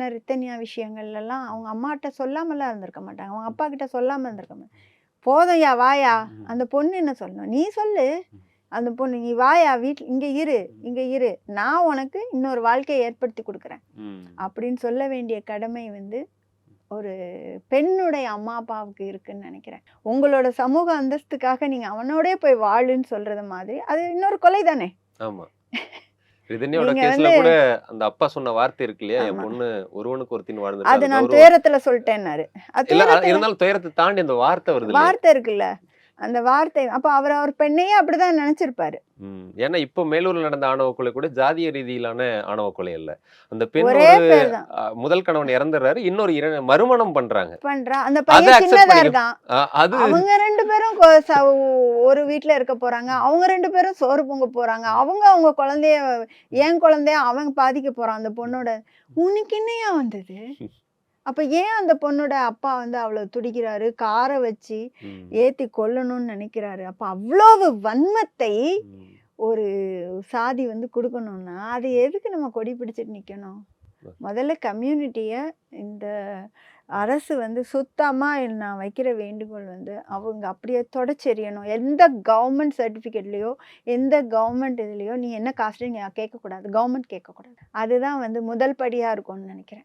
பண்ண ரித்தன்யா விஷயங்கள்லாம் அவங்க அம்மாட்ட சொல்லாமலாம் இருந்திருக்க மாட்டாங்க. அவங்க அப்பா கிட்ட சொல்லாம இருந்திருக்க மாட்டாங்க. போதும்யா வாயா, அந்த பொண்ணு என்ன சொல்லணும், நீ சொல்லு. அந்த பொண்ணு நீ வாயா, வீட்டில் இங்கே இரு, நான் உனக்கு இன்னொரு வாழ்க்கையை ஏற்படுத்தி கொடுக்குறேன் அப்படின்னு சொல்ல வேண்டிய கடமை வந்து ஒரு பெண்ணுடைய அம்மா அப்பாவுக்கு இருக்குன்னு நினைக்கிறேன். உங்களோட சமூக அந்தஸ்துக்காக நீங்க அவனோடே போய் வாழுன்னு சொல்றது மாதிரி அது இன்னொரு கொலை தானே. ஆமா. ரிதன்யாவோட நீங்க கேஸ்ல வந்து கூட அந்த அப்பா சொன்ன வார்த்தை இருக்கு இல்லையா, என் ஆமா. பொண்ணு ஒருவனுக்கு ஒருத்தின்னு அது வாழ்ந்துட்டாரு நான் கௌரவம். துயரத்துல சொல்லிட்டேன்னாரு. அது இல்ல துயரத்துல இருந்தாலும் துயரத்தை தாண்டி அந்த வார்த்தை வருது இல்லையா. வார்த்தை இருக்குல்ல, அந்த வார்த்தை அப்ப அவர் பெண்ணையே அப்படிதான் நினைச்சிருப்பாரு. ஏன்னா இப்போ மேலூர்ல நடந்த ஆணவ கொலை கூட ஜாதிய ரீதியிலான ஆணவ கொலை அல்ல. அந்த பெண் ஒரே ஒரு பேர் தான் முதல் கணவன் இறந்துறாரு, இன்னொரு மறுமணம் பண்றாங்க. பண்றா. அந்த அதை பையன் அக்செப்ட் சின்னதா பண்ணி இருக்கான். அது அவங்க 2 பேரும் ஒரு வீட்ல இருக்க போறாங்க. அவங்க 2 பேரும் சோறு பொங்க போறாங்க. அவங்க குழந்தைய என் குழந்தைய அவன் பாதிக்க போறான் அந்த பொண்ணோட. உனக்கு என்னையா வந்தது? அப்ப ஏன் அந்த பொண்ணோட அப்பா வந்து அவ்வளவு துடிக்கிறாரு, காரை வச்சு ஏத்தி கொல்லணும்னு நினைக்கிறாரு? அப்ப அவ்வளவு வன்மத்தை ஒரு சாதி வந்து கொடுக்கணும்னா அது எதுக்கு நம்ம கொடி பிடிச்சிட்டு நிக்கணும்? முதல்ல கம்யூனிட்டிய இந்த அரசு வந்து சுத்தமா நான் வைக்கிற வேண்டுகோள் வந்து அவங்க அப்படியே தொடச்செறியணும். எந்த கவர்மெண்ட் சர்டிஃபிகேட்லயோ எந்த கவர்மெண்ட் இதுலயோ நீ என்ன காஸ்ட் நீ கேட்கக்கூடாது, கவர்மெண்ட் கேட்கக்கூடாது. அதுதான் வந்து முதல் படியா இருக்கும்னு நினைக்கிறேன்.